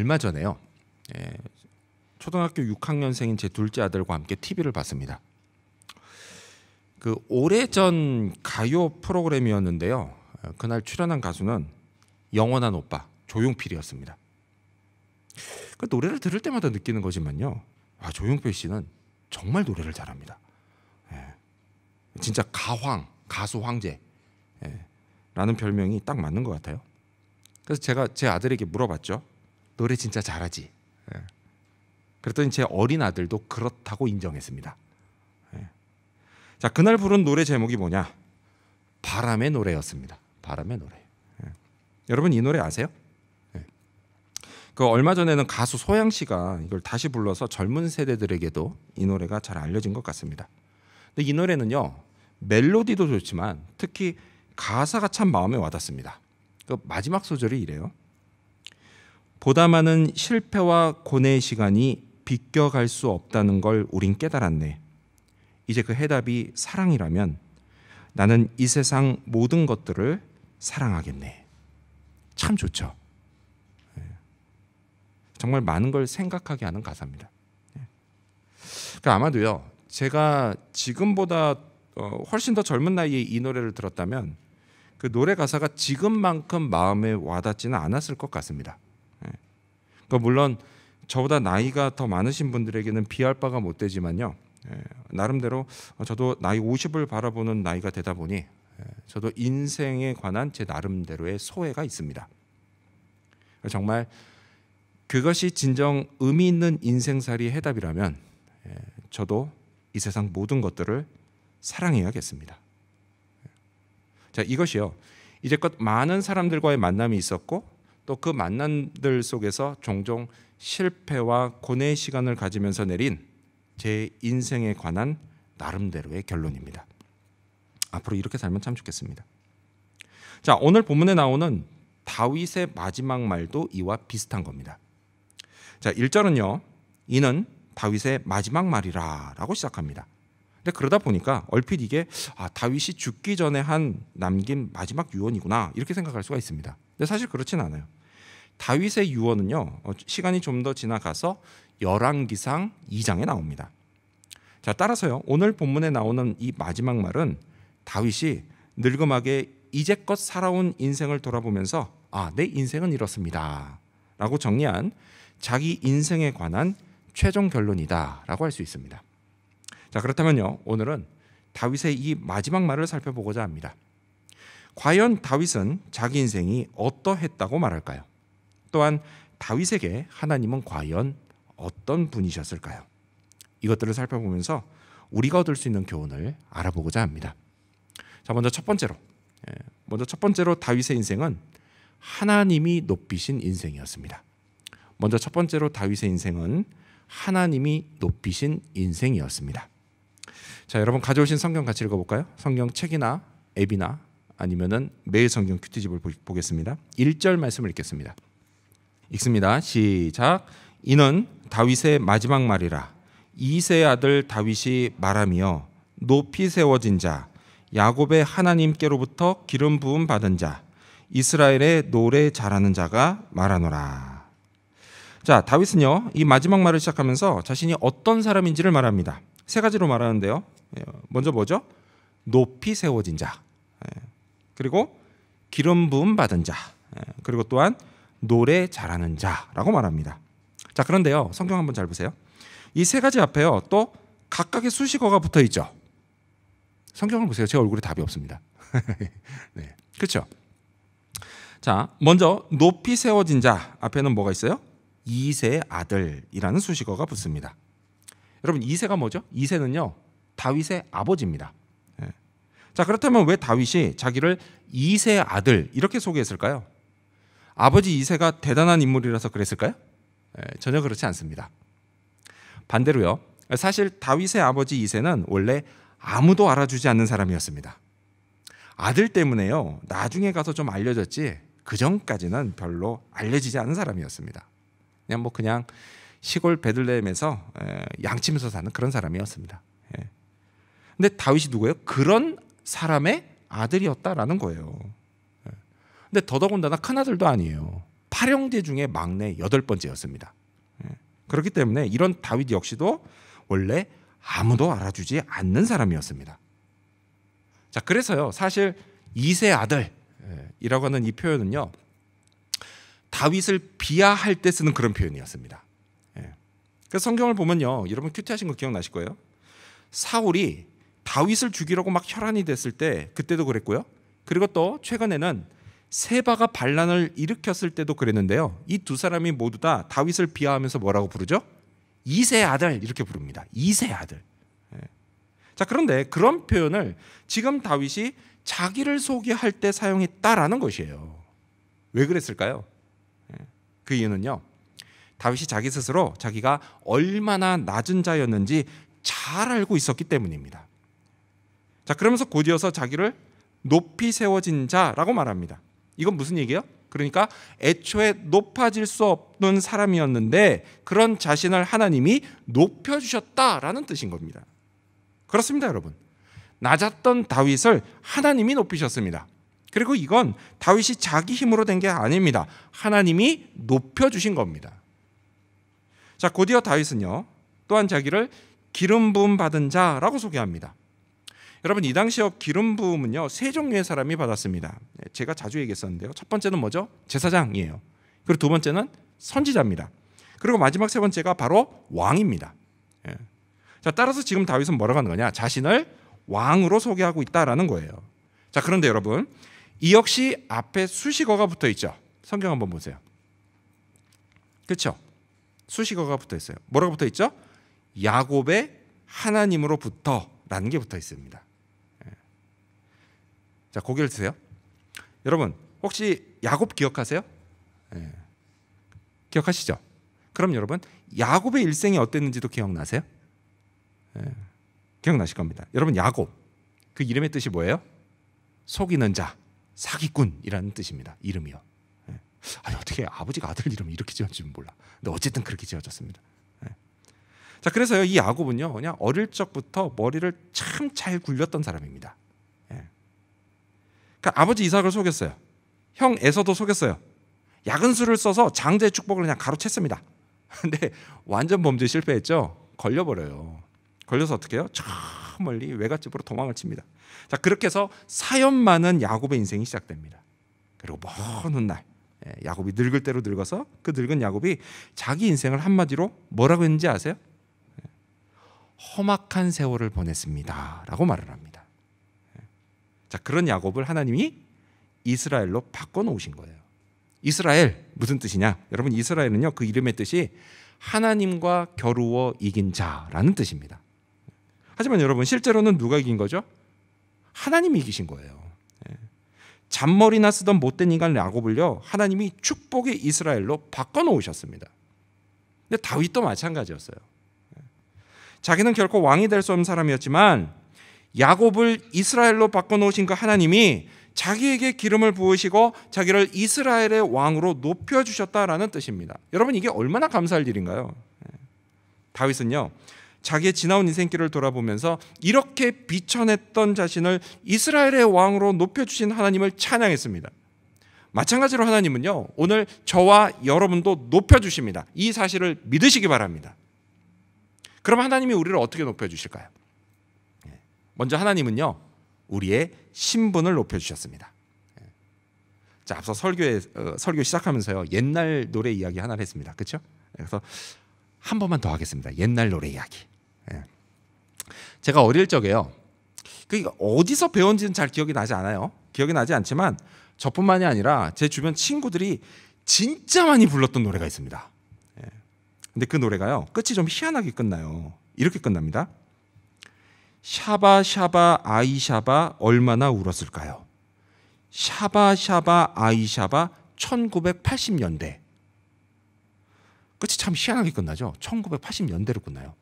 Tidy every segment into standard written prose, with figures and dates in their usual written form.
얼마 전에요. 초등학교 6학년생인 제 둘째 아들과 함께 TV를 봤습니다. 그 오래전 가요 프로그램이었는데요. 그날 출연한 가수는 영원한 오빠 조용필이었습니다. 그 노래를 들을 때마다 느끼는 거지만요. 조용필 씨는 정말 노래를 잘합니다. 진짜 가황, 가수 황제 라는 별명이 딱 맞는 것 같아요. 그래서 제가 제 아들에게 물어봤죠. 노래 진짜 잘하지? 그랬더니 제 어린 아들도 그렇다고 인정했습니다. 자, 그날 부른 노래 제목이 뭐냐? 바람의 노래였습니다. 바람의 노래. 여러분 이 노래 아세요? 그 얼마 전에는 가수 소양 씨가 이걸 다시 불러서 젊은 세대들에게도 이 노래가 잘 알려진 것 같습니다. 근데 이 노래는요, 멜로디도 좋지만 특히 가사가 참 마음에 와닿습니다. 그 마지막 소절이 이래요. 보다 많은 실패와 고뇌의 시간이 비껴갈 수 없다는 걸 우린 깨달았네. 이제 그 해답이 사랑이라면 나는 이 세상 모든 것들을 사랑하겠네. 참 좋죠. 정말 많은 걸 생각하게 하는 가사입니다. 그러니까 아마도요, 제가 지금보다 훨씬 더 젊은 나이에 이 노래를 들었다면 그 노래 가사가 지금만큼 마음에 와닿지는 않았을 것 같습니다. 그러니까 물론 저보다 나이가 더 많으신 분들에게는 비할 바가 못 되지만요, 나름대로 저도 나이 50을 바라보는 나이가 되다 보니 저도 인생에 관한 제 나름대로의 소회가 있습니다. 정말 그것이 진정 의미 있는 인생살이의 해답이라면 저도 이 세상 모든 것들을 사랑해야겠습니다. 자, 이것이요, 이제껏 많은 사람들과의 만남이 있었고 또 그 만남들 속에서 종종 실패와 고뇌의 시간을 가지면서 내린 제 인생에 관한 나름대로의 결론입니다. 앞으로 이렇게 살면 참 좋겠습니다. 자, 오늘 본문에 나오는 다윗의 마지막 말도 이와 비슷한 겁니다. 자, 1절은요, 이는 다윗의 마지막 말이라 라고 시작합니다. 근데 그러다 보니까 얼핏 이게 다윗이 죽기 전에 남긴 마지막 유언이구나 이렇게 생각할 수가 있습니다. 근데 사실 그렇진 않아요. 다윗의 유언은요, 시간이 좀 더 지나가서 열왕기상 2장에 나옵니다. 자, 따라서요, 오늘 본문에 나오는 이 마지막 말은 다윗이 늙음하게 이제껏 살아온 인생을 돌아보면서 내 인생은 이렇습니다 라고 정리한 자기 인생에 관한 최종 결론이다 라고 할 수 있습니다. 자, 그렇다면요, 오늘은 다윗의 이 마지막 말을 살펴보고자 합니다. 과연 다윗은 자기 인생이 어떠했다고 말할까요? 또한 다윗에게 하나님은 과연 어떤 분이셨을까요? 이것들을 살펴보면서 우리가 얻을 수 있는 교훈을 알아보고자 합니다. 자, 먼저 첫 번째로 다윗의 인생은 하나님이 높이신 인생이었습니다. 먼저 첫 번째로 다윗의 인생은 하나님이 높이신 인생이었습니다. 자, 여러분 가져오신 성경 같이 읽어볼까요? 성경 책이나 앱이나 아니면은 매일 성경 큐티집을 보겠습니다. 1절 말씀을 읽겠습니다. 읽습니다. 시작. 이는 다윗의 마지막 말이라. 이새의 아들 다윗이 말하며 높이 세워진 자, 야곱의 하나님께로부터 기름 부음 받은 자, 이스라엘의 노래 잘하는 자가 말하노라. 자, 다윗은요, 이 마지막 말을 시작하면서 자신이 어떤 사람인지를 말합니다. 세 가지로 말하는데요. 먼저 뭐죠? 높이 세워진 자, 그리고 기름 부음 받은 자, 그리고 또한 노래 잘하는 자라고 말합니다. 자, 그런데요, 성경 한번 잘 보세요. 이 세 가지 앞에요, 또 각각의 수식어가 붙어 있죠. 성경을 보세요. 제 얼굴에 답이 없습니다. 네, 그렇죠? 자, 먼저 높이 세워진 자 앞에는 뭐가 있어요? 이새의 아들이라는 수식어가 붙습니다. 여러분, 이새가 뭐죠? 이새는요, 다윗의 아버지입니다. 자, 그렇다면 왜 다윗이 자기를 이새의 아들 이렇게 소개했을까요? 아버지 이새가 대단한 인물이라서 그랬을까요? 전혀 그렇지 않습니다. 반대로요, 사실 다윗의 아버지 이새는 원래 아무도 알아주지 않는 사람이었습니다. 아들 때문에요, 나중에 가서 좀 알려졌지 그 전까지는 별로 알려지지 않은 사람이었습니다. 그냥 시골 베들레헴에서 양치면서 사는 그런 사람이었습니다. 근데 다윗이 누구예요? 그런 사람의 아들이었다라는 거예요. 근데 더더군다나 큰아들도 아니에요. 8형제 중에 막내 8번째였습니다. 그렇기 때문에 이런 다윗 역시도 원래 아무도 알아주지 않는 사람이었습니다. 자, 그래서요, 사실 2세 아들이라고 하는 이 표현은요, 다윗을 비하할 때 쓰는 그런 표현이었습니다. 그래서 성경을 보면요, 여러분 큐티하신 거 기억나실 거예요. 사울이 다윗을 죽이려고 막 혈안이 됐을 때 그때도 그랬고요. 그리고 또 최근에는 세바가 반란을 일으켰을 때도 그랬는데요. 이 두 사람이 모두 다 다윗을 비하하면서 뭐라고 부르죠? 2세 아들 이렇게 부릅니다. 2세 아들. 자, 그런데 그런 표현을 지금 다윗이 자기를 소개할 때 사용했다라는 것이에요. 왜 그랬을까요? 그 이유는요, 다윗이 자기 스스로 자기가 얼마나 낮은 자였는지 잘 알고 있었기 때문입니다. 자, 그러면서 곧이어서 자기를 높이 세워진 자라고 말합니다. 이건 무슨 얘기예요? 그러니까 애초에 높아질 수 없는 사람이었는데 그런 자신을 하나님이 높여주셨다라는 뜻인 겁니다. 그렇습니다, 여러분. 낮았던 다윗을 하나님이 높이셨습니다. 그리고 이건 다윗이 자기 힘으로 된 게 아닙니다. 하나님이 높여주신 겁니다. 자, 곧이어 다윗은요, 또한 자기를 기름 부음 받은 자라고 소개합니다. 여러분, 이 당시에 기름 부음은요, 세 종류의 사람이 받았습니다. 제가 자주 얘기했었는데요. 첫 번째는 뭐죠? 제사장이에요. 그리고 두 번째는 선지자입니다. 그리고 마지막 세 번째가 바로 왕입니다. 자, 따라서 지금 다윗은 뭐라고 하는 거냐? 자신을 왕으로 소개하고 있다라는 거예요. 자, 그런데 여러분, 이 역시 앞에 수식어가 붙어 있죠. 성경 한번 보세요. 그렇죠? 수식어가 붙어 있어요. 뭐라고 붙어 있죠? 야곱의 하나님으로부터라는 게 붙어 있습니다. 자, 고개를 드세요. 여러분, 혹시 야곱 기억하세요? 기억하시죠? 그럼 여러분, 야곱의 일생이 어땠는지도 기억나세요? 기억나실 겁니다. 여러분, 야곱, 그 이름의 뜻이 뭐예요? 속이는 자, 사기꾼이라는 뜻입니다. 이름이요. 아니, 어떻게 아버지가 아들 이름을 이렇게 지었는지는 몰라. 근데 어쨌든 그렇게 지어졌습니다. 자, 그래서요, 이 야곱은요, 그냥 어릴 적부터 머리를 참 잘 굴렸던 사람입니다. 그러니까 아버지 이삭을 속였어요. 형 에서도 속였어요. 야근수를 써서 장자의 축복을 그냥 가로챘습니다. 근데 완전 범죄 실패했죠. 걸려버려요. 걸려서 어떻게 해요? 저 멀리 외갓집으로 도망을 칩니다. 자, 그렇게 해서 사연 많은 야곱의 인생이 시작됩니다. 그리고 먼 훗날 야곱이 늙을 대로 늙어서 그 늙은 야곱이 자기 인생을 한마디로 뭐라고 했는지 아세요? 험악한 세월을 보냈습니다 라고 말을 합니다. 자, 그런 야곱을 하나님이 이스라엘로 바꿔놓으신 거예요. 이스라엘, 무슨 뜻이냐? 여러분, 이스라엘은요, 그 이름의 뜻이 하나님과 겨루어 이긴 자라는 뜻입니다. 하지만 여러분, 실제로는 누가 이긴 거죠? 하나님이 이기신 거예요. 잔머리나 쓰던 못된 인간 야곱을요, 하나님이 축복의 이스라엘로 바꿔놓으셨습니다. 근데 다윗도 마찬가지였어요. 자기는 결코 왕이 될 수 없는 사람이었지만 야곱을 이스라엘로 바꿔놓으신 그 하나님이 자기에게 기름을 부으시고 자기를 이스라엘의 왕으로 높여주셨다라는 뜻입니다. 여러분, 이게 얼마나 감사할 일인가요? 다윗은요, 자기의 지나온 인생길을 돌아보면서 이렇게 비천했던 자신을 이스라엘의 왕으로 높여주신 하나님을 찬양했습니다. 마찬가지로 하나님은요, 오늘 저와 여러분도 높여주십니다. 이 사실을 믿으시기 바랍니다. 그럼 하나님이 우리를 어떻게 높여주실까요? 먼저 하나님은요, 우리의 신분을 높여주셨습니다. 자, 앞서 설교 시작하면서요, 옛날 노래 이야기 하나를 했습니다. 그렇죠? 그래서 한 번만 더 하겠습니다. 옛날 노래 이야기. 제가 어릴 적에요, 그러니까 어디서 배운지는 잘 기억이 나지 않아요. 기억이 나지 않지만 저뿐만이 아니라 제 주변 친구들이 진짜 많이 불렀던 노래가 있습니다. 근데 그 노래가요, 끝이 좀 희한하게 끝나요. 이렇게 끝납니다. 샤바 샤바 아이샤바 얼마나 울었을까요? 샤바 샤바 아이샤바 1980년대. 끝이 참 희한하게 끝나죠. 1980년대로 끝나요.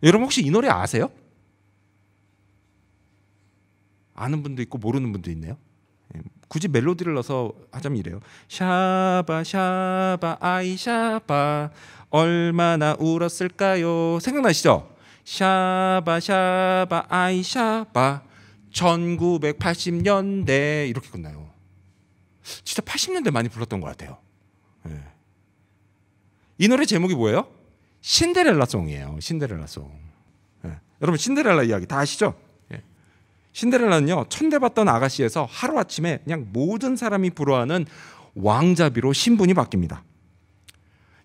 여러분, 혹시 이 노래 아세요? 아는 분도 있고 모르는 분도 있네요. 굳이 멜로디를 넣어서 하자면 이래요. 샤바 샤바 아이샤바 얼마나 울었을까요? 생각나시죠? 샤바 샤바 아이샤바 1980년대 이렇게 끝나요. 진짜 80년대 많이 불렀던 것 같아요. 예. 이 노래 제목이 뭐예요? 신데렐라송이에요. 신데렐라송. 예. 여러분 신데렐라 이야기 다 아시죠? 예. 신데렐라는요, 천대받던 아가씨에서 하루아침에 그냥 모든 사람이 부러워하는 왕자비로 신분이 바뀝니다.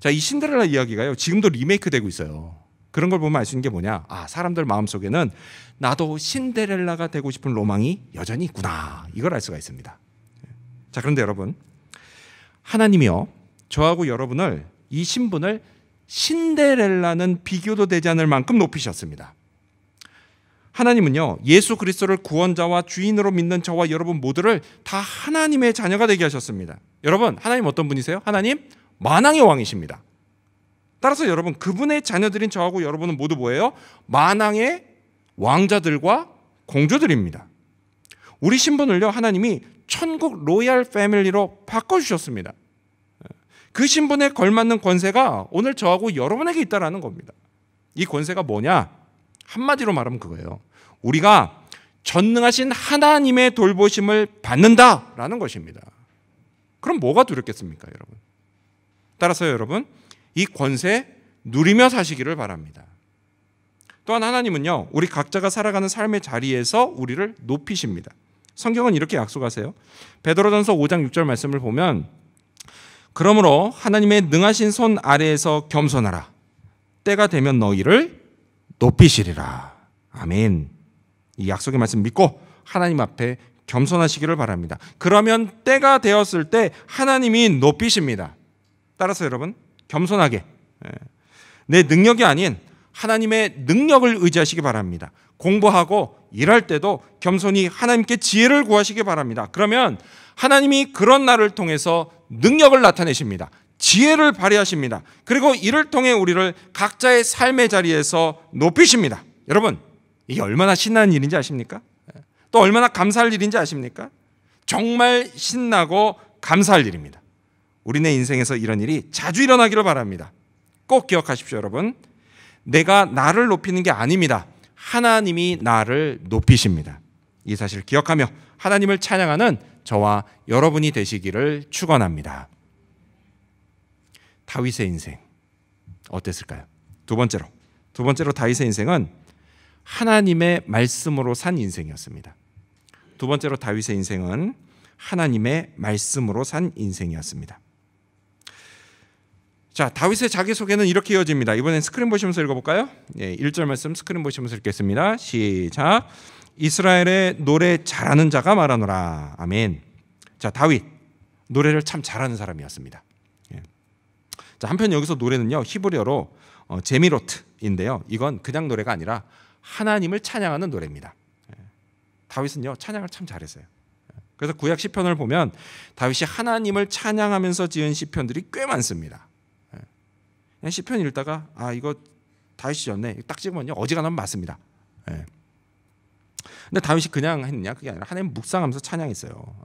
자, 이 신데렐라 이야기가요, 지금도 리메이크 되고 있어요. 그런 걸 보면 알 수 있는 게 뭐냐? 아, 사람들 마음속에는 나도 신데렐라가 되고 싶은 로망이 여전히 있구나. 이걸 알 수가 있습니다. 자, 그런데 여러분, 하나님이요, 저하고 여러분을, 이 신분을 신데렐라는 비교도 되지 않을 만큼 높이셨습니다. 하나님은요, 예수 그리스도를 구원자와 주인으로 믿는 저와 여러분 모두를 다 하나님의 자녀가 되게 하셨습니다. 여러분, 하나님 어떤 분이세요? 하나님 만왕의 왕이십니다. 따라서 여러분, 그분의 자녀들인 저하고 여러분은 모두 뭐예요? 만왕의 왕자들과 공주들입니다. 우리 신분을요, 하나님이 천국 로얄 패밀리로 바꿔주셨습니다. 그 신분에 걸맞는 권세가 오늘 저하고 여러분에게 있다는 겁니다. 이 권세가 뭐냐? 한마디로 말하면 그거예요. 우리가 전능하신 하나님의 돌보심을 받는다라는 것입니다. 그럼 뭐가 두렵겠습니까, 여러분? 따라서 여러분, 이 권세 누리며 사시기를 바랍니다. 또한 하나님은요, 우리 각자가 살아가는 삶의 자리에서 우리를 높이십니다. 성경은 이렇게 약속하세요. 베드로전서 5장 6절 말씀을 보면, 그러므로 하나님의 능하신 손 아래에서 겸손하라. 때가 되면 너희를 높이시리라. 아멘. 이 약속의 말씀 믿고 하나님 앞에 겸손하시기를 바랍니다. 그러면 때가 되었을 때 하나님이 높이십니다. 따라서 여러분, 겸손하게, 내 능력이 아닌 하나님의 능력을 의지하시기 바랍니다. 공부하고 일할 때도 겸손히 하나님께 지혜를 구하시기 바랍니다. 그러면 하나님이 그런 나를 통해서 능력을 나타내십니다. 지혜를 발휘하십니다. 그리고 이를 통해 우리를 각자의 삶의 자리에서 높이십니다. 여러분, 이게 얼마나 신나는 일인지 아십니까? 또 얼마나 감사할 일인지 아십니까? 정말 신나고 감사할 일입니다. 우리네 인생에서 이런 일이 자주 일어나기를 바랍니다. 꼭 기억하십시오, 여러분. 내가 나를 높이는 게 아닙니다. 하나님이 나를 높이십니다. 이 사실을 기억하며 하나님을 찬양하는 저와 여러분이 되시기를 축원합니다. 다윗의 인생 어땠을까요? 두 번째로 다윗의 인생은 하나님의 말씀으로 산 인생이었습니다. 두 번째로 다윗의 인생은 하나님의 말씀으로 산 인생이었습니다. 자, 다윗의 자기소개는 이렇게 이어집니다. 이번엔 스크린 보시면서 읽어볼까요? 1절 말씀 스크린 보시면서 읽겠습니다. 시작. 이스라엘의 노래 잘하는 자가 말하노라. 아멘. 자, 다윗 노래를 참 잘하는 사람이었습니다. 자, 한편 여기서 노래는요, 히브리어로 제미로트인데요, 이건 그냥 노래가 아니라 하나님을 찬양하는 노래입니다. 다윗은요, 찬양을 참 잘했어요. 그래서 구약 시편을 보면 다윗이 하나님을 찬양하면서 지은 시편들이 꽤 많습니다. 그냥 시편 읽다가 이거 다윗이었네, 딱 찍으면요 어지간하면 맞습니다. 근데 다윗이 그냥 했느냐? 그게 아니라 하나님 묵상하면서 찬양했어요.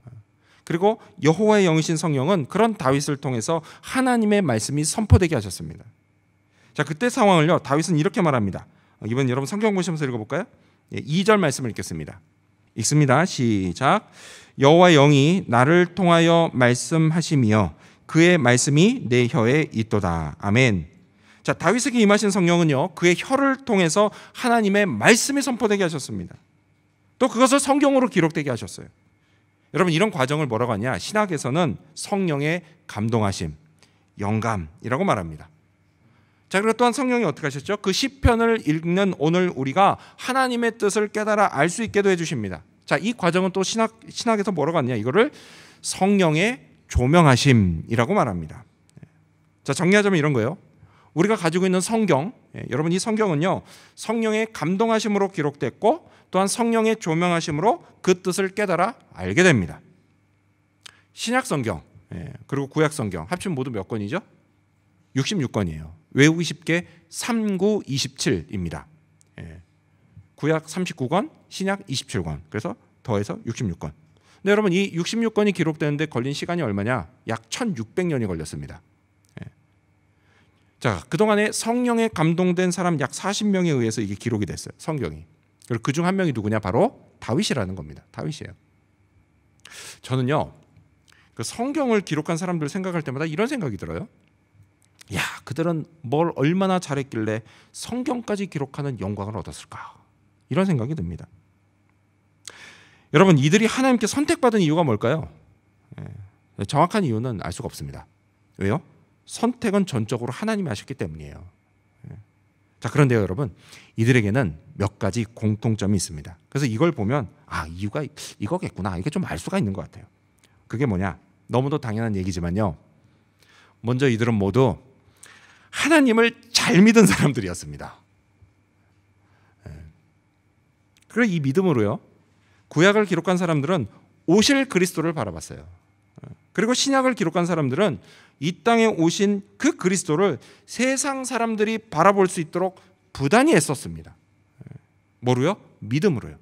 그리고 여호와의 영이신 성령은 그런 다윗을 통해서 하나님의 말씀이 선포되게 하셨습니다. 자, 그때 상황을요, 다윗은 이렇게 말합니다. 이번 여러분 성경 보시면서 읽어볼까요? 2절 말씀을 읽겠습니다. 읽습니다. 시작. 여호와의 영이 나를 통하여 말씀하시며 그의 말씀이 내 혀에 있도다. 아멘. 자, 다윗에게 임하신 성령은요, 그의 혀를 통해서 하나님의 말씀이 선포되게 하셨습니다. 또 그것을 성경으로 기록되게 하셨어요. 여러분, 이런 과정을 뭐라고 하냐? 신학에서는 성령의 감동하심, 영감이라고 말합니다. 자, 그리고 또한 성령이 어떻게 하셨죠? 그 시편을 읽는 오늘 우리가 하나님의 뜻을 깨달아 알 수 있게도 해주십니다. 자, 이 과정은 또 신학에서 뭐라고 하냐? 이거를 성령의 조명하심이라고 말합니다. 자, 정리하자면 이런 거예요. 우리가 가지고 있는 성경, 여러분 이 성경은요, 성령의 감동하심으로 기록됐고 또한 성령의 조명하심으로 그 뜻을 깨달아 알게 됩니다. 신약 성경, 그리고 구약 성경 합치면 모두 몇 권이죠? 66권이에요. 외우기 쉽게 3927입니다. 구약 39권, 신약 27권. 그래서 더해서 66권. 근데 여러분, 이 66권이 기록되는데 걸린 시간이 얼마냐? 약 1600년이 걸렸습니다. 자, 그동안에 성령에 감동된 사람 약 40명에 의해서 이게 기록이 됐어요, 성경이. 그리고 그중 한 명이 누구냐? 바로 다윗이라는 겁니다. 다윗이에요. 저는요, 그 성경을 기록한 사람들 생각할 때마다 이런 생각이 들어요. 야, 그들은 뭘 얼마나 잘했길래 성경까지 기록하는 영광을 얻었을까? 이런 생각이 듭니다. 여러분, 이들이 하나님께 선택받은 이유가 뭘까요? 정확한 이유는 알 수가 없습니다. 왜요? 선택은 전적으로 하나님이 하셨기 때문이에요. 자, 그런데요, 여러분, 이들에게는 몇 가지 공통점이 있습니다. 그래서 이걸 보면 이유가 이거겠구나, 이게 좀 알 수가 있는 것 같아요. 그게 뭐냐? 너무도 당연한 얘기지만요, 먼저 이들은 모두 하나님을 잘 믿은 사람들이었습니다. 그리고 이 믿음으로요, 구약을 기록한 사람들은 오실 그리스도를 바라봤어요. 그리고 신약을 기록한 사람들은 이 땅에 오신 그 그리스도를 세상 사람들이 바라볼 수 있도록 부단히 애썼습니다. 뭐로요? 믿음으로요.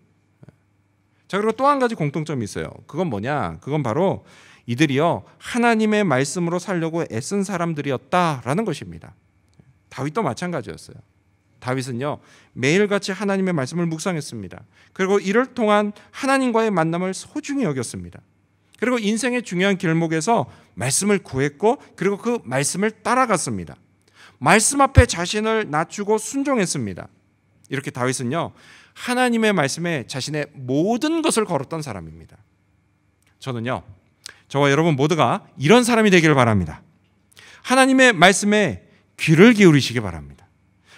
자, 그리고 또 한 가지 공통점이 있어요. 그건 뭐냐? 그건 바로 이들이요, 하나님의 말씀으로 살려고 애쓴 사람들이었다라는 것입니다. 다윗도 마찬가지였어요. 다윗은요, 매일같이 하나님의 말씀을 묵상했습니다. 그리고 이를 통한 하나님과의 만남을 소중히 여겼습니다. 그리고 인생의 중요한 길목에서 말씀을 구했고, 그리고 그 말씀을 따라갔습니다. 말씀 앞에 자신을 낮추고 순종했습니다. 이렇게 다윗은요, 하나님의 말씀에 자신의 모든 것을 걸었던 사람입니다. 저는요, 저와 여러분 모두가 이런 사람이 되기를 바랍니다. 하나님의 말씀에 귀를 기울이시기 바랍니다.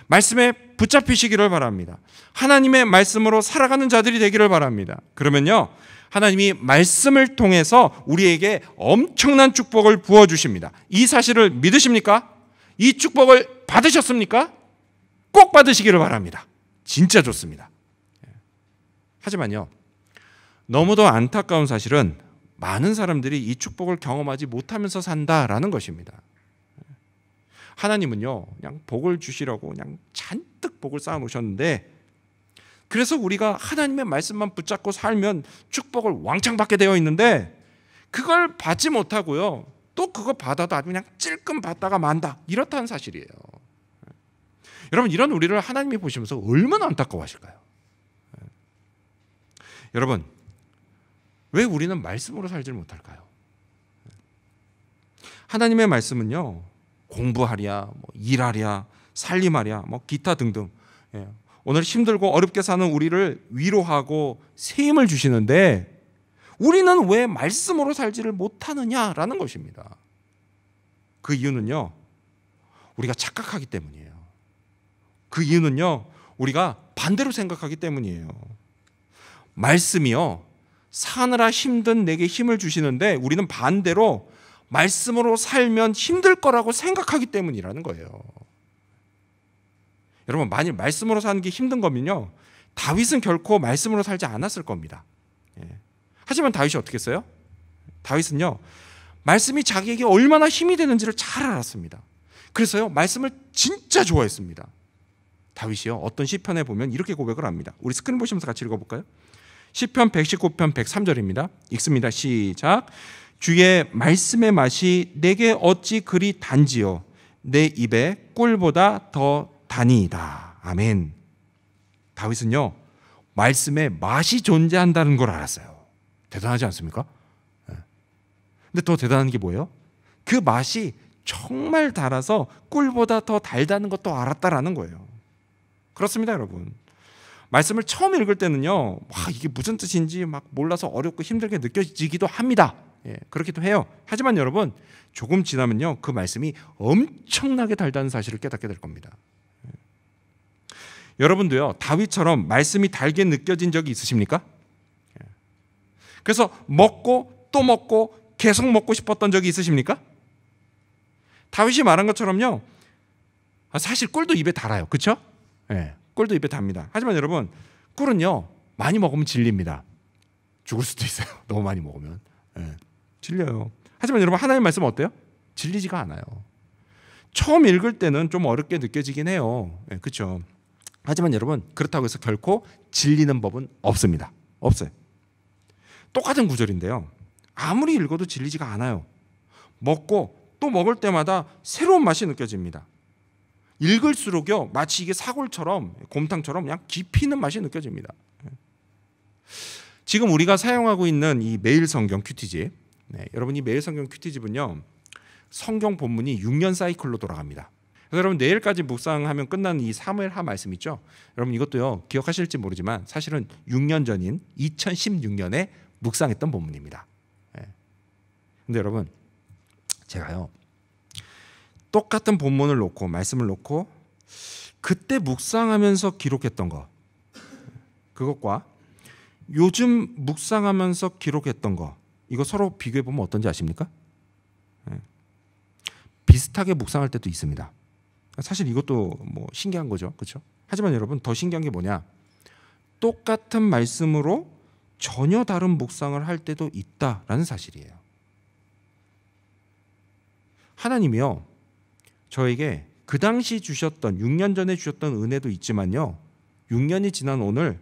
말씀에 붙잡히시기를 바랍니다. 하나님의 말씀으로 살아가는 자들이 되기를 바랍니다. 그러면요, 하나님이 말씀을 통해서 우리에게 엄청난 축복을 부어주십니다. 이 사실을 믿으십니까? 이 축복을 받으셨습니까? 꼭 받으시기를 바랍니다. 진짜 좋습니다. 하지만요, 너무도 안타까운 사실은 많은 사람들이 이 축복을 경험하지 못하면서 산다라는 것입니다. 하나님은요, 그냥 복을 주시려고 그냥 잔뜩 복을 쌓아 놓으셨는데, 그래서 우리가 하나님의 말씀만 붙잡고 살면 축복을 왕창 받게 되어 있는데, 그걸 받지 못하고요, 또 그거 받아도 아주 그냥 찔끔 받다가 만다, 이렇다는 사실이에요. 여러분, 이런 우리를 하나님이 보시면서 얼마나 안타까워하실까요? 여러분, 왜 우리는 말씀으로 살지 못할까요? 하나님의 말씀은요, 공부하랴, 일하랴, 살림하랴, 기타 등등, 오늘 힘들고 어렵게 사는 우리를 위로하고 새 힘을 주시는데, 우리는 왜 말씀으로 살지를 못하느냐라는 것입니다. 그 이유는요, 우리가 착각하기 때문이에요. 그 이유는요, 우리가 반대로 생각하기 때문이에요. 말씀이요, 사느라 힘든 내게 힘을 주시는데, 우리는 반대로 말씀으로 살면 힘들 거라고 생각하기 때문이라는 거예요. 여러분, 만일 말씀으로 사는 게 힘든 거면요, 다윗은 결코 말씀으로 살지 않았을 겁니다. 하지만 다윗이 어떻게 했어요? 다윗은요, 말씀이 자기에게 얼마나 힘이 되는지를 잘 알았습니다. 그래서요, 말씀을 진짜 좋아했습니다. 다윗이요, 어떤 시편에 보면 이렇게 고백을 합니다. 우리 스크린 보시면서 같이 읽어볼까요? 시편 119편 103절입니다. 읽습니다. 시작. 주의 말씀의 맛이 내게 어찌 그리 단지요, 내 입에 꿀보다 더 다니이다. 아멘. 다윗은요, 말씀에 맛이 존재한다는 걸 알았어요. 대단하지 않습니까? 근데 더 대단한 게 뭐예요? 그 맛이 정말 달아서 꿀보다 더 달다는 것도 알았다라는 거예요. 그렇습니다, 여러분. 말씀을 처음 읽을 때는요, 이게 무슨 뜻인지 막 몰라서 어렵고 힘들게 느껴지기도 합니다. 그렇기도 해요. 하지만 여러분, 조금 지나면요, 그 말씀이 엄청나게 달다는 사실을 깨닫게 될 겁니다. 여러분도요, 다윗처럼 말씀이 달게 느껴진 적이 있으십니까? 그래서 먹고 또 먹고 계속 먹고 싶었던 적이 있으십니까? 다윗이 말한 것처럼요, 사실 꿀도 입에 달아요. 그렇죠? 꿀도 입에 답니다. 하지만 여러분, 꿀은요, 많이 먹으면 질립니다. 죽을 수도 있어요. 너무 많이 먹으면. 질려요. 하지만 여러분, 하나님의 말씀은 어때요? 질리지가 않아요. 처음 읽을 때는 좀 어렵게 느껴지긴 해요. 그렇죠? 하지만 여러분, 그렇다고 해서 결코 질리는 법은 없습니다. 없어요. 똑같은 구절인데요, 아무리 읽어도 질리지가 않아요. 먹고 또 먹을 때마다 새로운 맛이 느껴집니다. 읽을수록요, 마치 이게 사골처럼, 곰탕처럼 그냥 깊이 있는 맛이 느껴집니다. 지금 우리가 사용하고 있는 이 매일 성경 큐티지, 네, 여러분 이 매일 성경 큐티집은요, 성경 본문이 6년 사이클로 돌아갑니다. 그래서 여러분 내일까지 묵상하면 끝나는 이 사무엘하 말씀 있죠. 여러분 이것도요, 기억하실지 모르지만 사실은 6년 전인 2016년에 묵상했던 본문입니다. 네. 근데 여러분 제가요, 똑같은 본문을 놓고 말씀을 놓고 그때 묵상하면서 기록했던 거, 그것과 요즘 묵상하면서 기록했던 거, 이거 서로 비교해 보면 어떤지 아십니까? 비슷하게 묵상할 때도 있습니다. 사실 이것도 뭐 신기한 거죠, 그렇죠? 하지만 여러분 더 신기한 게 뭐냐? 똑같은 말씀으로 전혀 다른 묵상을 할 때도 있다라는 사실이에요. 하나님이요, 저에게 그 당시 주셨던 6년 전에 주셨던 은혜도 있지만요, 6년이 지난 오늘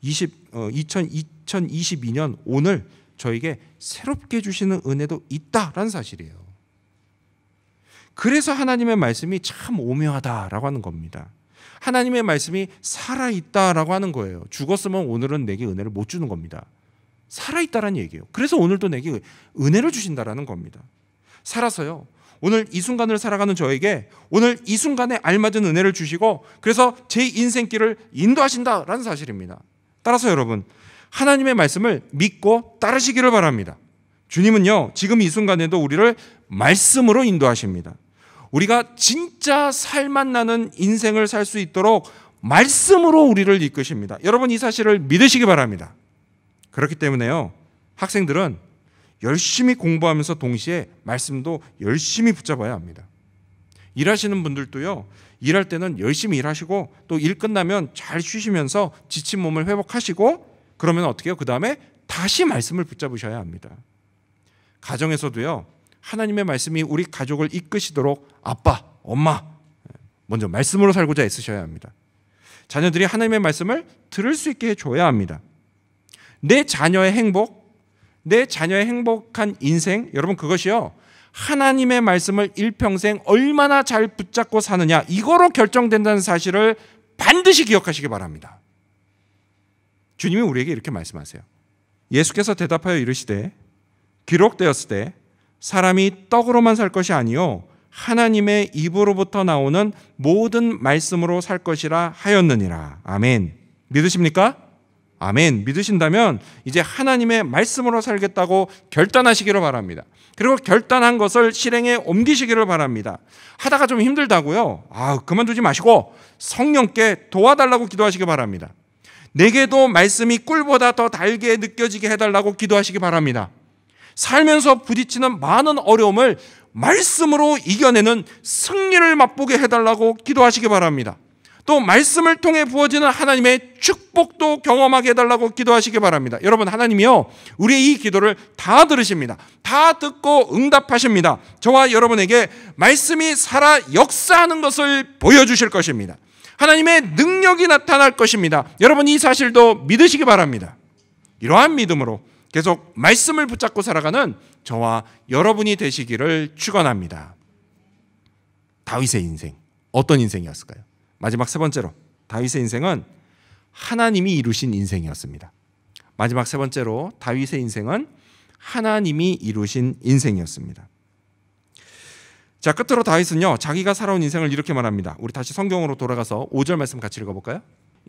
2022년 오늘 저에게 새롭게 주시는 은혜도 있다라는 사실이에요. 그래서 하나님의 말씀이 참 오묘하다라고 하는 겁니다. 하나님의 말씀이 살아있다라고 하는 거예요. 죽었으면 오늘은 내게 은혜를 못 주는 겁니다. 살아있다라는 얘기예요. 그래서 오늘도 내게 은혜를 주신다라는 겁니다. 살아서요, 오늘 이 순간을 살아가는 저에게 오늘 이 순간에 알맞은 은혜를 주시고 그래서 제 인생길을 인도하신다라는 사실입니다. 따라서 여러분, 하나님의 말씀을 믿고 따르시기를 바랍니다. 주님은요, 지금 이 순간에도 우리를 말씀으로 인도하십니다. 우리가 진짜 살맛 나는 인생을 살 수 있도록 말씀으로 우리를 이끄십니다. 여러분 이 사실을 믿으시기 바랍니다. 그렇기 때문에요, 학생들은 열심히 공부하면서 동시에 말씀도 열심히 붙잡아야 합니다. 일하시는 분들도요, 일할 때는 열심히 일하시고 또 일 끝나면 잘 쉬시면서 지친 몸을 회복하시고 그러면 어떻게 해요? 그 다음에 다시 말씀을 붙잡으셔야 합니다. 가정에서도요, 하나님의 말씀이 우리 가족을 이끄시도록 아빠, 엄마 먼저 말씀으로 살고자 애쓰셔야 합니다. 자녀들이 하나님의 말씀을 들을 수 있게 해줘야 합니다. 내 자녀의 행복, 내 자녀의 행복한 인생, 여러분 그것이요, 하나님의 말씀을 일평생 얼마나 잘 붙잡고 사느냐, 이거로 결정된다는 사실을 반드시 기억하시기 바랍니다. 주님이 우리에게 이렇게 말씀하세요. 예수께서 대답하여 이르시되 기록되었을 때 사람이 떡으로만 살 것이 아니요 하나님의 입으로부터 나오는 모든 말씀으로 살 것이라 하였느니라. 아멘. 믿으십니까? 아멘. 믿으신다면 이제 하나님의 말씀으로 살겠다고 결단하시기를 바랍니다. 그리고 결단한 것을 실행에 옮기시기를 바랍니다. 하다가 좀 힘들다고요? 그만두지 마시고 성령께 도와달라고 기도하시기 바랍니다. 내게도 말씀이 꿀보다 더 달게 느껴지게 해달라고 기도하시기 바랍니다. 살면서 부딪히는 많은 어려움을 말씀으로 이겨내는 승리를 맛보게 해달라고 기도하시기 바랍니다. 또 말씀을 통해 부어지는 하나님의 축복도 경험하게 해달라고 기도하시기 바랍니다. 여러분, 하나님이요, 우리의 이 기도를 다 들으십니다. 다 듣고 응답하십니다. 저와 여러분에게 말씀이 살아 역사하는 것을 보여주실 것입니다. 하나님의 능력이 나타날 것입니다. 여러분 이 사실도 믿으시기 바랍니다. 이러한 믿음으로 계속 말씀을 붙잡고 살아가는 저와 여러분이 되시기를 축원합니다. 다윗의 인생, 어떤 인생이었을까요? 마지막 세 번째로, 다윗의 인생은 하나님이 이루신 인생이었습니다. 마지막 세 번째로, 다윗의 인생은 하나님이 이루신 인생이었습니다. 자, 끝으로 다윗은요, 자기가 살아온 인생을 이렇게 말합니다. 우리 다시 성경으로 돌아가서 5절 말씀 같이 읽어볼까요?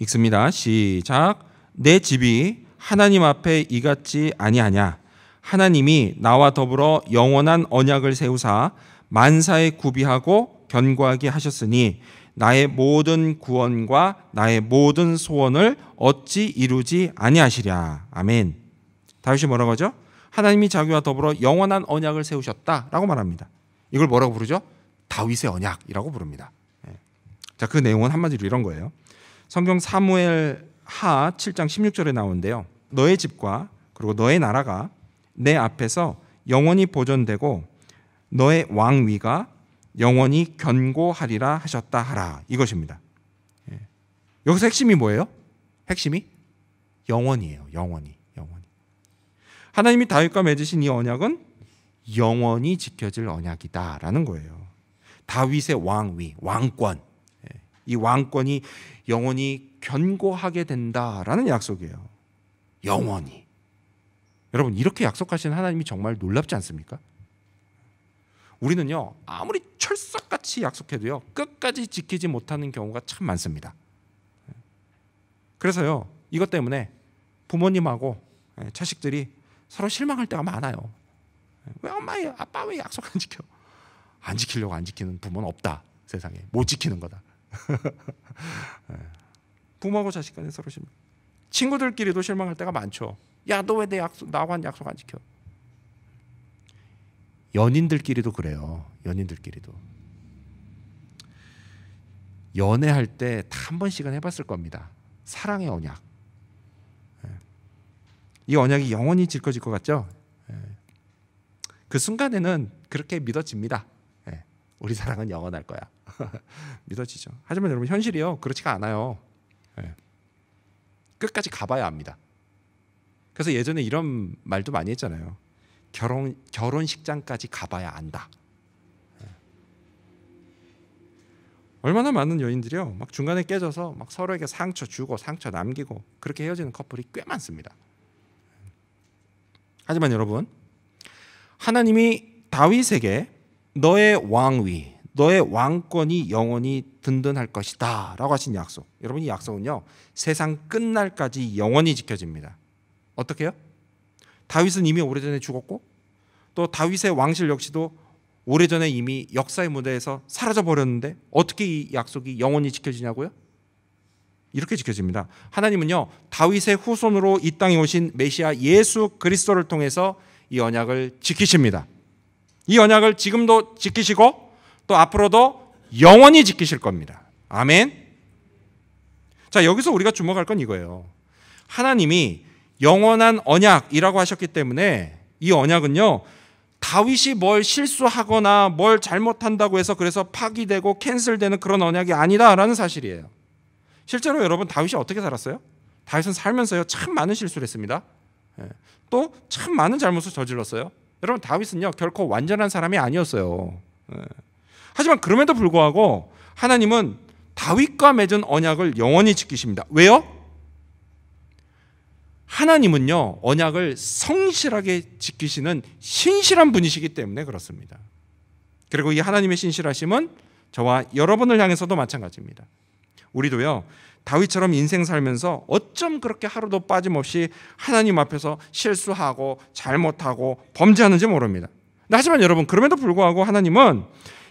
읽습니다. 시작. 내 집이 하나님 앞에 이같지 아니하냐. 하나님이 나와 더불어 영원한 언약을 세우사 만사에 구비하고 견고하게 하셨으니 나의 모든 구원과 나의 모든 소원을 어찌 이루지 아니하시랴. 아멘. 다윗이 뭐라고 하죠? 하나님이 자기와 더불어 영원한 언약을 세우셨다라고 말합니다. 이걸 뭐라고 부르죠? 다윗의 언약이라고 부릅니다. 자, 그 내용은 한마디로 이런 거예요. 성경 사무엘 하 7장 16절에 나오는데요. 너의 집과 그리고 너의 나라가 내 앞에서 영원히 보존되고 너의 왕위가 영원히 견고하리라 하셨다 하라. 이것입니다. 여기서 핵심이 뭐예요? 핵심이 영원이에요. 영원히. 하나님이 다윗과 맺으신 이 언약은 영원히 지켜질 언약이다라는 거예요. 다윗의 왕위, 왕권, 이 왕권이 영원히 견고하게 된다라는 약속이에요. 영원히. 여러분, 이렇게 약속하신 하나님이 정말 놀랍지 않습니까? 우리는요, 아무리 철석같이 약속해도요, 끝까지 지키지 못하는 경우가 참 많습니다. 그래서요, 이것 때문에 부모님하고 자식들이 서로 실망할 때가 많아요. 왜 엄마, 아빠 왜 약속 안 지켜? 안 지키려고 안 지키는 부모는 없다. 세상에. 못 지키는 거다. 부모하고 자식 간에 서로 실망. 친구들끼리도 실망할 때가 많죠. 야, 너 왜 내 약속, 나하고 한 약속 안 지켜? 연인들끼리도 그래요. 연인들끼리도. 연애할 때 다 한 번씩은 해봤을 겁니다. 사랑의 언약. 이 언약이 영원히 지켜질 것 같죠? 그 순간에는 그렇게 믿어집니다. 우리 사랑은 영원할 거야. 믿어지죠. 하지만 여러분, 현실이요, 그렇지가 않아요. 끝까지 가봐야 합니다. 그래서 예전에 이런 말도 많이 했잖아요. 결혼식장까지 가봐야 안다. 얼마나 많은 연인들이요, 막 중간에 깨져서 막 서로에게 상처 주고 상처 남기고 그렇게 헤어지는 커플이 꽤 많습니다. 하지만 여러분, 하나님이 다윗에게 너의 왕위, 너의 왕권이 영원히 든든할 것이다 라고 하신 약속. 여러분, 이 약속은요, 세상 끝날까지 영원히 지켜집니다. 어떻게요? 다윗은 이미 오래전에 죽었고, 또 다윗의 왕실 역시도 오래전에 이미 역사의 무대에서 사라져버렸는데 어떻게 이 약속이 영원히 지켜지냐고요? 이렇게 지켜집니다. 하나님은요, 다윗의 후손으로 이 땅에 오신 메시아 예수 그리스도를 통해서 이 언약을 지키십니다. 이 언약을 지금도 지키시고 또 앞으로도 영원히 지키실 겁니다. 아멘. 자, 여기서 우리가 주목할 건 이거예요. 하나님이 영원한 언약이라고 하셨기 때문에 이 언약은요, 다윗이 뭘 실수하거나 뭘 잘못한다고 해서 그래서 파기되고 캔슬되는 그런 언약이 아니다라는 사실이에요. 실제로 여러분, 다윗이 어떻게 살았어요? 다윗은 살면서요, 참 많은 실수를 했습니다. 또 참 많은 잘못을 저질렀어요. 여러분, 다윗은요, 결코 완전한 사람이 아니었어요. 하지만 그럼에도 불구하고 하나님은 다윗과 맺은 언약을 영원히 지키십니다. 왜요? 하나님은요, 언약을 성실하게 지키시는 신실한 분이시기 때문에 그렇습니다. 그리고 이 하나님의 신실하심은 저와 여러분을 향해서도 마찬가지입니다. 우리도요, 다윗처럼 인생 살면서 어쩜 그렇게 하루도 빠짐없이 하나님 앞에서 실수하고 잘못하고 범죄하는지 모릅니다. 하지만 여러분, 그럼에도 불구하고 하나님은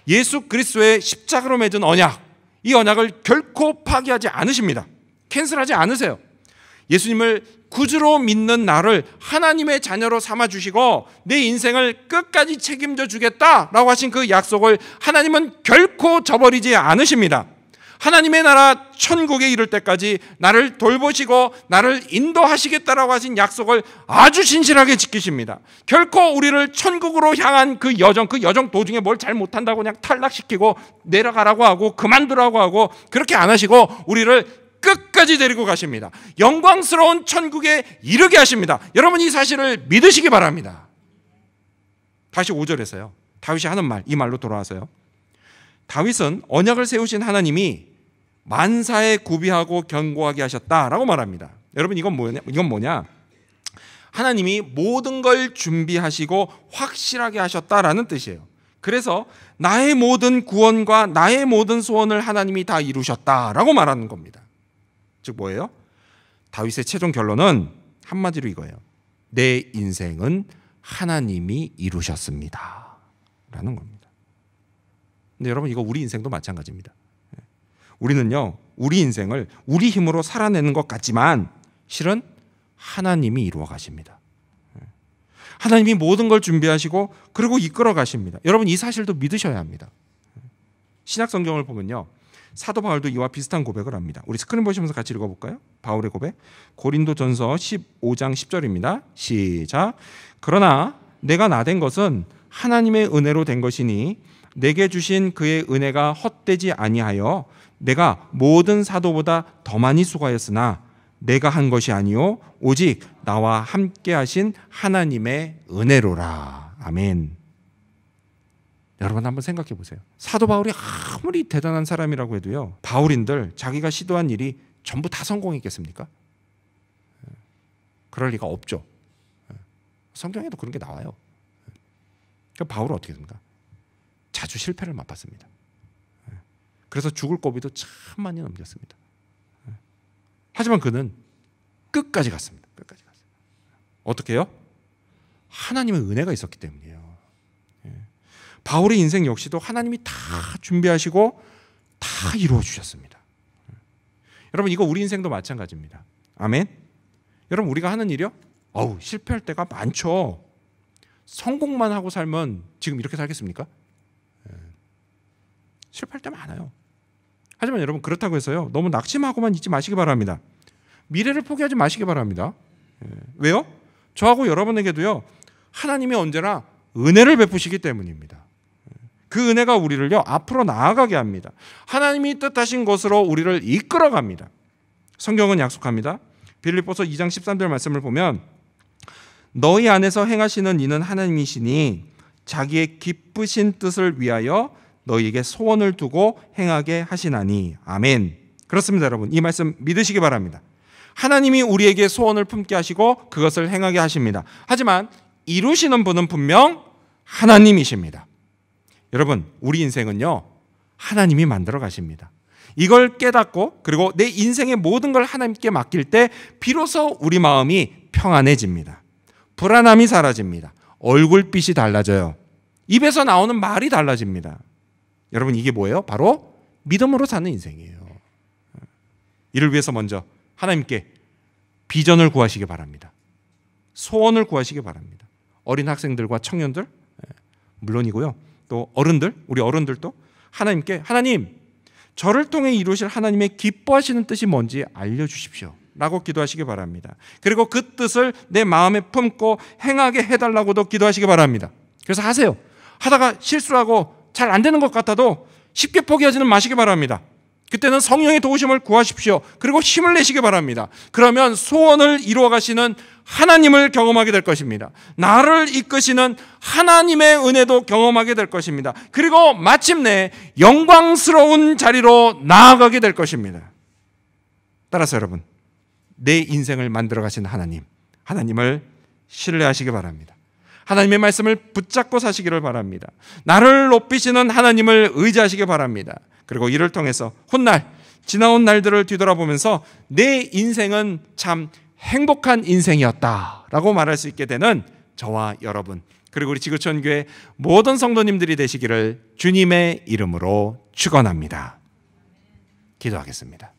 예수 그리스도의 십자가로 맺은 언약, 이 언약을 결코 파기하지 않으십니다. 캔슬하지 않으세요. 예수님을 구주로 믿는 나를 하나님의 자녀로 삼아주시고 내 인생을 끝까지 책임져 주겠다라고 하신 그 약속을 하나님은 결코 저버리지 않으십니다. 하나님의 나라 천국에 이를 때까지 나를 돌보시고 나를 인도하시겠다라고 하신 약속을 아주 신실하게 지키십니다. 결코 우리를 천국으로 향한 그 여정 도중에 뭘 잘못한다고 그냥 탈락시키고 내려가라고 하고 그만두라고 하고 그렇게 안 하시고 우리를 끝까지 데리고 가십니다. 영광스러운 천국에 이르게 하십니다. 여러분, 이 사실을 믿으시기 바랍니다. 다시 5절에서요, 다윗이 하는 말, 이 말로 돌아와서요, 다윗은 언약을 세우신 하나님이 만사에 구비하고 견고하게 하셨다라고 말합니다. 여러분, 이건 뭐냐? 하나님이 모든 걸 준비하시고 확실하게 하셨다라는 뜻이에요. 그래서 나의 모든 구원과 나의 모든 소원을 하나님이 다 이루셨다라고 말하는 겁니다. 즉 뭐예요? 다윗의 최종 결론은 한마디로 이거예요. 내 인생은 하나님이 이루셨습니다 라는 겁니다. 근데 여러분, 이거 우리 인생도 마찬가지입니다. 우리는요, 우리 인생을 우리 힘으로 살아내는 것 같지만 실은 하나님이 이루어 가십니다. 하나님이 모든 걸 준비하시고 그리고 이끌어 가십니다. 여러분, 이 사실도 믿으셔야 합니다. 신약 성경을 보면요, 사도 바울도 이와 비슷한 고백을 합니다. 우리 스크린 보시면서 같이 읽어볼까요? 바울의 고백, 고린도전서 15장 10절입니다. 시작. 그러나 내가 나된 것은 하나님의 은혜로 된 것이니 내게 주신 그의 은혜가 헛되지 아니하여 내가 모든 사도보다 더 많이 수고하였으나 내가 한 것이 아니요 오직 나와 함께 하신 하나님의 은혜로라. 아멘. 여러분, 한번 생각해 보세요. 사도 바울이 아무리 대단한 사람이라고 해도요, 바울인들 자기가 시도한 일이 전부 다 성공했겠습니까? 그럴 리가 없죠. 성경에도 그런 게 나와요. 그러니까 바울은 어떻게 됩니까? 자주 실패를 맛봤습니다. 그래서 죽을 고비도 참 많이 넘겼습니다. 하지만 그는 끝까지 갔습니다. 끝까지 갔어요. 어떻게 해요? 하나님의 은혜가 있었기 때문이에요. 바울의 인생 역시도 하나님이 다 준비하시고 다 이루어 주셨습니다. 여러분, 이거 우리 인생도 마찬가지입니다. 아멘. 여러분, 우리가 하는 일이요? 실패할 때가 많죠. 성공만 하고 살면 지금 이렇게 살겠습니까? 실패할 때 많아요. 하지만 여러분, 그렇다고 해서요, 너무 낙심하고만 있지 마시기 바랍니다. 미래를 포기하지 마시기 바랍니다. 왜요? 저하고 여러분에게도요, 하나님이 언제나 은혜를 베푸시기 때문입니다. 그 은혜가 우리를요, 앞으로 나아가게 합니다. 하나님이 뜻하신 것으로 우리를 이끌어갑니다. 성경은 약속합니다. 빌립보서 2장 13절 말씀을 보면 너희 안에서 행하시는 이는 하나님이시니 자기의 기쁘신 뜻을 위하여 너희에게 소원을 두고 행하게 하시나니. 아멘. 그렇습니다, 여러분. 이 말씀 믿으시기 바랍니다. 하나님이 우리에게 소원을 품게 하시고 그것을 행하게 하십니다. 하지만 이루시는 분은 분명 하나님이십니다. 여러분, 우리 인생은요, 하나님이 만들어 가십니다. 이걸 깨닫고 그리고 내 인생의 모든 걸 하나님께 맡길 때 비로소 우리 마음이 평안해집니다. 불안함이 사라집니다. 얼굴빛이 달라져요. 입에서 나오는 말이 달라집니다. 여러분, 이게 뭐예요? 바로 믿음으로 사는 인생이에요. 이를 위해서 먼저 하나님께 비전을 구하시기 바랍니다. 소원을 구하시기 바랍니다. 어린 학생들과 청년들 물론이고요, 또 어른들, 우리 어른들도 하나님께 하나님, 저를 통해 이루실 하나님의 기뻐하시는 뜻이 뭔지 알려주십시오 라고 기도하시기 바랍니다. 그리고 그 뜻을 내 마음에 품고 행하게 해달라고도 기도하시기 바랍니다. 그래서 하세요. 하다가 실수하고 잘 안 되는 것 같아도 쉽게 포기하지는 마시기 바랍니다. 그때는 성령의 도우심을 구하십시오. 그리고 힘을 내시기 바랍니다. 그러면 소원을 이루어 가시는 하나님을 경험하게 될 것입니다. 나를 이끄시는 하나님의 은혜도 경험하게 될 것입니다. 그리고 마침내 영광스러운 자리로 나아가게 될 것입니다. 따라서 여러분, 내 인생을 만들어 가신 하나님을 신뢰하시기 바랍니다. 하나님의 말씀을 붙잡고 사시기를 바랍니다. 나를 높이시는 하나님을 의지하시기 바랍니다. 그리고 이를 통해서 훗날 지나온 날들을 뒤돌아보면서 내 인생은 참 행복한 인생이었다라고 말할 수 있게 되는 저와 여러분, 그리고 우리 지구촌교회 모든 성도님들이 되시기를 주님의 이름으로 축원합니다. 기도하겠습니다.